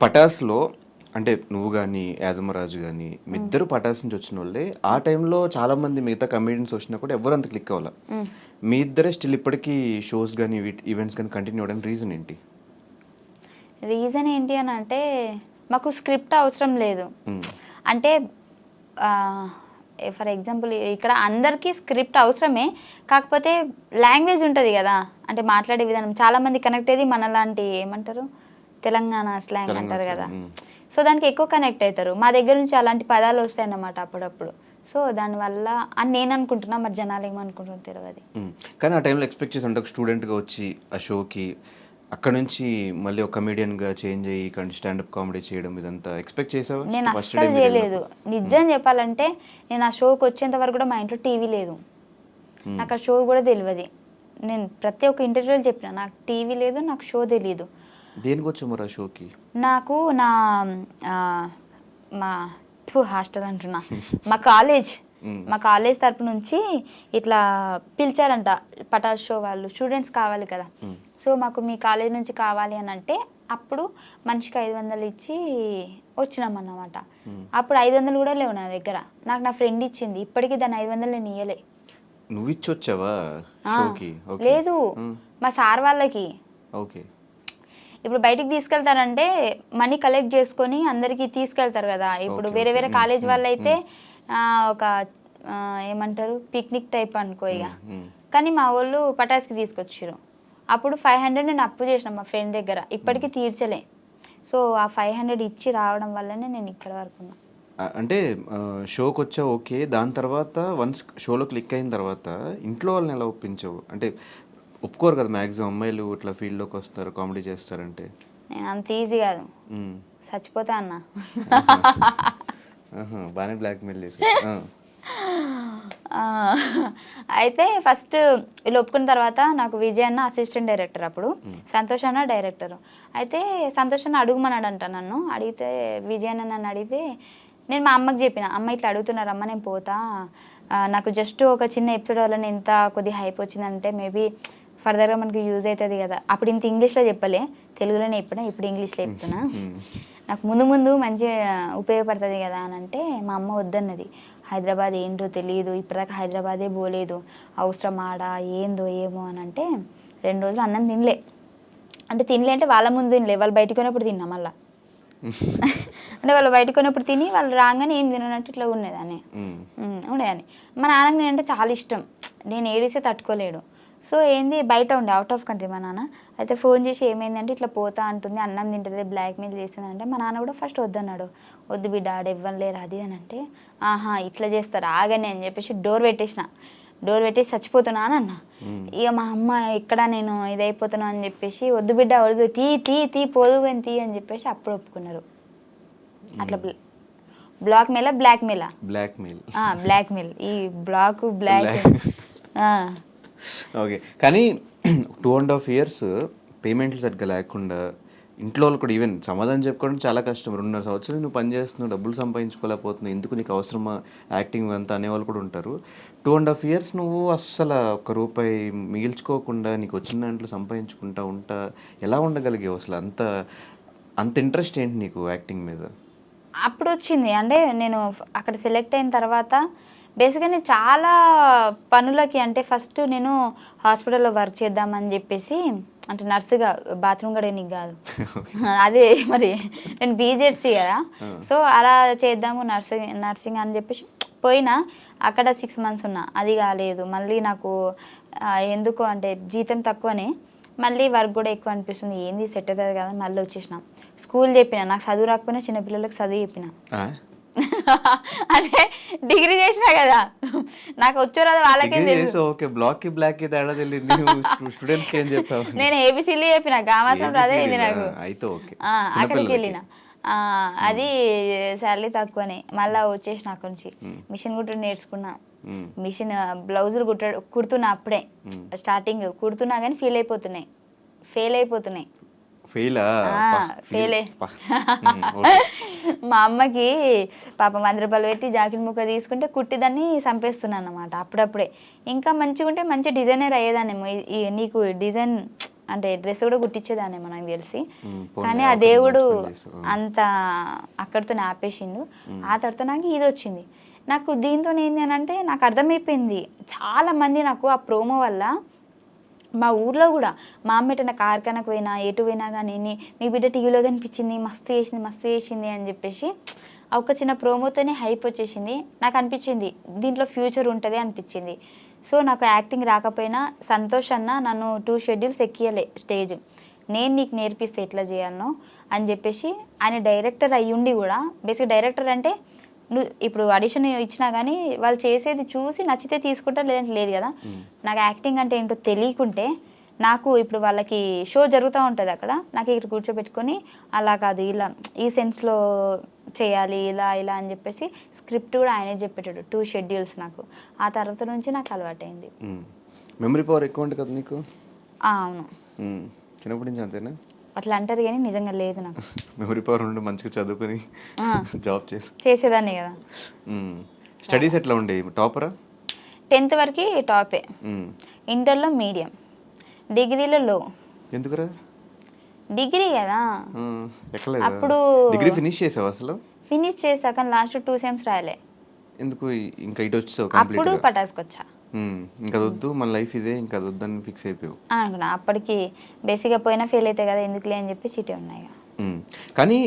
'పటాస్‌లో' అంటే నువ్వు గాని, 'యాదమరాజు' గాని మీ ఇద్దరు 'పటాస్' నుంచి వచ్చినోళ్ళే. ఆ టైంలో చాలామంది మిగతా కమెడియన్స్ వచ్చినా కూడా ఎవ్వరు అంత క్లిక్ అవ్వల. మీ ఇద్దరే స్టిల్ ఇప్పటికీ షోస్ గాని, ఈవెంట్స్ గాని కంటిన్యూ అవ్వడానికి రీజన్ ఏంటి? రీజన్ ఏంటి అని అంటే మాకు స్క్రిప్ట్ అవసరం లేదు. హ్మ్. అంటే ఫర్ ఎగ్జాంపుల్ ఇక్కడ అందరికీ స్క్రిప్ట్ అవసరమే. కాకపోతే లాంగ్వేజ్ ఉంటుంది కదా, అంటే మాట్లాడే విధానం చాలామంది కనెక్ట్ అయ్యేది మనలాంటి ఏమంటారు తెలంగాణ స్లాంగ్ తెలంగాణ అంటారు కదా. స్లాంగ్. హ్మ్. సో దానికి ఎక్కువ కనెక్ట్ అవుతారు. మా దగ్గర నుంచి అలాంటి పదాలు వస్తాయన్నమాట అప్పుడప్పుడు. సో దానివల్ల అని నేను అనుకుంటున్నా, మరి జనాలు ఏమనుకుంటున్నారో తెలియదు. హ్మ్. కానీ ఆ టైంలో ఎక్స్‌పెక్ట్ చేసి అంటే ఒక స్టూడెంట్‌గా వచ్చి ఆ షోకి అక్కడి నుంచి మళ్ళీ ఒక కమెడియన్‌గా చేంజ్ అయ్యి స్టాండప్ కామెడీ చేయడం ఇదంతా ఎక్స్‌పెక్ట్ చేసావా? నేను ఫస్ట్ డే అస్సలు మీరు చేయలేదు. వెళ్ళినప్పుడు? నిజం చెప్పాలంటే నేను ఆ షోకి వచ్చేంత వరకు కూడా మా ఇంట్లో టీవీ లేదు. హ్మ్. నాకు ఆ షో కూడా తెలియదు. నేను ప్రతి ఒక్క ఇంటర్వ్యూలో చెప్పిన నాకు టీవీ లేదు, నాకు షో తెలియదు. దేనికొచ్చావు మరి ఆ షోకి? నాకు నా ఆ, మా హాస్టల్ అంటున్నా, మా కాలేజ్ హ్మ్. మా కాలేజ్ తరపు నుంచి ఇట్లా పిలిచారంట. పటాస్ షో వాళ్ళు స్టూడెంట్స్ కావాలి కదా. హ్మ్. సో మాకు మీ కాలేజ్ నుంచి కావాలి అని అంటే అప్పుడు మనిషికి 500 ఇచ్చి వచ్చినామన్నమాట. హ్మ్. అప్పుడు 500 కూడా లేవు నా దగ్గర. నాకు నా ఫ్రెండ్ ఇచ్చింది. ఇప్పటికీ దాన్ని 500 నేను ఇయ్యలే. నువ్విచ్చొచ్చావా ఆ, షోకి? ఓకే. లేదు, హ్మ్. మా సార్ వాళ్ళకి. ఓకే. ఇప్పుడు బయటికి తీసుకెళ్తారంటే మనీ కలెక్ట్ చేసుకొని అందరికీ తీసుకెళ్తారు కదా. ఇప్పుడు ఓకే. వేరే ఓకే. వేరే హ్మ్. కాలేజ్ హ్మ్. వాళ్ళు అయితే హ్మ్. ఒక ఏమంటారు పిక్నిక్ టైప్ అనుకో ఇక. హ్మ్. హ్మ్. కానీ మా వాళ్ళు పటాస్కి తీసుకొచ్చారు. అప్పుడు 500 నేను అప్పు చేసిన మా ఫ్రెండ్ దగ్గర, ఇప్పటికీ తీర్చలే. సో ఆ 500 ఇచ్చి రావడం వల్లనే నేను ఇక్కడ వరకు ఉన్నా. అంటే షోకొచ్చావు ఓకే. దాని తర్వాత వన్స్ షోలో క్లిక్ అయిన తర్వాత ఇంట్లో వాళ్ళని ఎలా ఒప్పించావు? అంటే ఒప్పుకోరు కదా మాక్సిమం అమ్మాయిలు ఇట్లా ఫీల్డ్‌లోకొస్తారు, కామెడీ చేస్తారంటే. నేను అంత ఈజీ కాదు, హ్మ్. చచ్చిపోతా అన్న. ఆహా! ఆహా! బానే బ్లాక్‌మెయిల్ చేసావు. ఆ! ఆ, అయితే ఫస్ట్ వీళ్ళు ఒప్పుకున్న తర్వాత నాకు విజయ్ అన్న అసిస్టెంట్ డైరెక్టర్, అప్పుడు సంతోష్ అన్న డైరెక్టర్. అయితే సంతోష్ అన్న అడుగుమన్నాడంట నన్ను. అడిగితే విజయ్ అన్న నన్ను అడిగితే నేను మా అమ్మకి చెప్పిన, అమ్మ ఇట్లా అడుగుతున్నారమ్మ నేను పోతా, నాకు జస్ట్ ఒక చిన్న ఎపిసోడ్ వల్ల ఇంత కొద్దిగా హైప్ వచ్చిందంటే మేబీ ఫర్దర్గా మనకి యూజ్ అవుతుంది కదా. అప్పుడు ఇంత ఇంగ్లీష్లో చెప్పలే, తెలుగులోనే చెప్పిన, ఇప్పుడు ఇంగ్లీష్లో చెప్తున్నా. హ్మ్. నాకు ముందు ముందు మంచిగా ఉపయోగపడుతుంది కదా అని అంటే మా అమ్మ వద్దన్నది. హైదరాబాద్ ఏంటో తెలియదు, ఇప్పటిదాకా హైదరాబాదే పోలేదు, అవసరం ఆడ ఏందో ఏమో అని అంటే 2 రోజులు అన్నం తినలే. అంటే తినలే అంటే వాళ్ళ ముందు తినలే, వాళ్ళు బయటకు పోయినప్పుడు తిన్నా మళ్ళా. అంటే వాళ్ళు బయటకు పోయినప్పుడు తిని వాళ్ళు రాగానే ఏం తిననట్టు ఇట్లా ఉండేదాన్ని. హ్మ్. ఉండేదాన్ని. మా నాన్నకి నేనంటే చాలా ఇష్టం. నేను ఏడిస్తే తట్టుకోలేడు. సో ఏంది బయట ఉండే, అవుట్ ఆఫ్ కంట్రీ మా నాన్న. అయితే ఫోన్ చేసి ఏమైందంటే ఇట్లా పోతా అంటుంది, అన్నం తింటుంది, బ్లాక్మెయిల్ చేస్తుంది అంటే మా నాన్న కూడా ఫస్ట్ వద్దన్నాడు. వద్దు బిడ్డ ఆడ ఇవ్వలేరు అది అని అంటే, ఆహా ఇట్లా చేస్తారు ఆగని అని చెప్పేసి డోర్ పెట్టేసిన. డోర్ పెట్టేసి చచ్చిపోతున్నా అని అన్న. హ్మ్. ఇక మా అమ్మ ఎక్కడ నేను ఇదైపోతున్నా అని చెప్పేసి వద్దు బిడ్డ వద్దు తీ తీ తీ పోదు అని తీ అని చెప్పేసి అప్పుడు ఒప్పుకున్నారు. అట్లా బ్లాక్మెయిలా బ్లాక్మెయిలా బ్లాక్‌మెయిల్. బ్లాక్మెయిల్, ఈ బ్లాక్. బ్లాక్. ఓకే. కానీ 2½ ఇయర్స్ పేమెంట్లు సరిగ్గా లేకుండా ఇంట్లో వాళ్ళు కూడా ఈవెన్ సమాధానం చెప్పుకోవడం చాలా కష్టం. 2½ సంవత్సరాలు నువ్వు పని చేస్తున్నావు, డబ్బులు సంపాదించుకోలేకపోతున్నావు. ఎందుకు నీకు అవసరమా యాక్టింగ్ అంతా అనేవాళ్ళు కూడా ఉంటారు. 2½ ఇయర్స్ నువ్వు అస్సలు ఒక్క రూపాయి మిగిల్చుకోకుండా నీకు వచ్చిన దాంట్లో సంపాదించుకుంటా ఎలా ఉండగలిగావు అసలు? అంత అంత ఇంట్రెస్ట్ ఏంటి నీకు యాక్టింగ్ మీద? అప్పుడు వచ్చింది. అంటే నేను అక్కడ సెలెక్ట్ అయిన తర్వాత బేసిక్గా నేను చాలా పనులకి, అంటే ఫస్ట్ నేను హాస్పిటల్లో వర్క్ చేద్దామని చెప్పేసి, అంటే నర్సుగా, బాత్రూమ్ కడగనీకి కాదు. అదే మరి నేను బీజెడ్సీ కదా. సో అలా చేద్దాము నర్సింగ్ అని చెప్పేసి పోయినా. అక్కడ 6 months ఉన్నా, అది కాలేదు. మళ్ళీ నాకు ఎందుకు అంటే జీతం తక్కువనే, మళ్ళీ వర్క్ కూడా ఎక్కువ అనిపిస్తుంది, ఏంది సెట్ అవుతుంది కదా, మళ్ళీ వచ్చేసిన. స్కూల్ చెప్పిన, నాకు చదువు రాకపోయినా చిన్నపిల్లలకు చదువు చెప్పిన. ఆ? అంటే డిగ్రీ చేసినా కదా, నాకు వచ్చో రాదో వాళ్ళకేం డిగ్రీ తెలుసు. చేసి ఓకే. బ్లాక్‌కి, బ్లాక్‌కి తేడా తెలియదు. నువ్వు స్టూడెంట్స్‌కి ఏం చెప్పావు? నేను ఏబిసిలు చెప్పిన, గామాసం రాదే ఇది ఏబీసీడీలా? నాకు. అయితే ఓకే. అక్కడికి చిన్నపిల్లలకి. వెళ్ళిన. అది శాలరీ తక్కువనే, మళ్ళీ వచ్చేసిన అక్కడి నుంచి. మిషన్ కుట్టడం నేర్చుకున్నా. హ్మ్. మిషన్ బ్లౌజులు కుడుతున్నా అప్పుడే. స్టార్టింగ్ కుడుతున్నా కానీ ఫెయిల్ అయిపోతున్నాయి. ఫెయిలా? ఫెయిలే. ఓకే. మా అమ్మకి పాపం 100 రూపాయలు పెట్టి జాకెట్ ముక్క తీసుకుంటే కుట్టి దాన్ని చంపేస్తున్నాను అనమాట అప్పుడప్పుడే. ఇంకా మంచిగా ఉంటే మంచి డిజైనర్ అయ్యేదాన్నేమో. నీకు డిజైన్ అంటే డ్రెస్ కూడా కుట్టించేదాన్ని మనకు తెలిసి. పోనీ కానీ ఆ ఒకటి దేవుడు మంచి పని చేసావు. అంత అక్కడితో ఆపేసిండు. ఆ తర్వాత నాకు ఇది వచ్చింది. నాకు దీంతో ఏంది అని అంటే నాకు అర్థమైపోయింది, చాలా మంది నాకు ఆ ప్రోమో వల్ల మా ఊర్లో కూడా మా అమ్మ ఎటైనా కార్ఖానకు పోయినా ఎటు పోయినా కానీ మీ బిడ్డ టీవీలో కనిపించింది, మస్తు చేసింది అని చెప్పేసి ఆ ఒక చిన్న ప్రోమోతోనే హైప్ వచ్చేసింది. నాకు అనిపించింది దీంట్లో ఫ్యూచర్ ఉంటుంది అనిపించింది. సో నాకు యాక్టింగ్ రాకపోయినా సంతోష్ అన్న నన్ను 2 షెడ్యూల్స్ ఎక్కియలే స్టేజ్, నేను నీకు నేర్పిస్తే ఎట్లా చేయాలనో అని చెప్పేసి. ఆయన డైరెక్టర్ అయ్యుండి కూడా, బేసిక్ డైరెక్టర్ అంటే నువ్వు ఇప్పుడు ఆడిషన్ ఇచ్చినా కానీ వాళ్ళు చేసేది చూసి నచ్చితే తీసుకుంటారు, లేదంటే లేదు కదా. నాకు యాక్టింగ్ అంటే ఏంటో తెలియకుంటే, నాకు ఇప్పుడు వాళ్ళకి షో జరుగుతూ ఉంటుంది అక్కడ, నాకు ఇక్కడ కూర్చోబెట్టుకొని అలా కాదు ఇలా ఈ సెన్స్లో చేయాలి ఇలా ఇలా అని చెప్పేసి స్క్రిప్ట్ కూడా ఆయనే చెప్పేటాడు 2 షెడ్యూల్స్ నాకు. ఆ తర్వాత నుంచి నాకు అలవాటైంది. మెమరీ పవర్ ఎక్కువ ఉంటుంది కదా నీకు? అవును, చిన్నప్పటి నుంచి అంతేనా? అట్లా అంటారు కానీ నిజంగా లేదు నాకు. మెమరీ పవర్ ఉండి మంచిగా చదువుకొని జాబ్ చేసేదాన్ని కదా. స్టడీస్ ఎట్లా ఉండేవి? టాపరా? 10th వరకు టాపే, ఇంటర్లో మీడియం, డిగ్రీలో లో. ఎందుకురా? డిగ్రీ కదా ఎక్కలేదు. అప్పుడు డిగ్రీ ఫినిష్ చేసావు అసలు? ఫినిష్ చేశాక లాస్ట్ 2 సెమ్స్ రాయలే. ఎందుకు ఇంకా ఇటు వచ్చేసావు అప్పుడు కంప్లీట్? పటాస్కి వచ్చా. ఇంకా వద్దు మన లైఫ్ ఇదే, ఇంకా అది వద్దని ఫిక్స్ అయిపోయావు అనుకున్నా. అప్పటికి బేసిక్గా పోయినా ఫెయిల్ అవుతాయి కదా ఎందుకులే అని చెప్పి చీటీ ఉన్నాయి. కానీ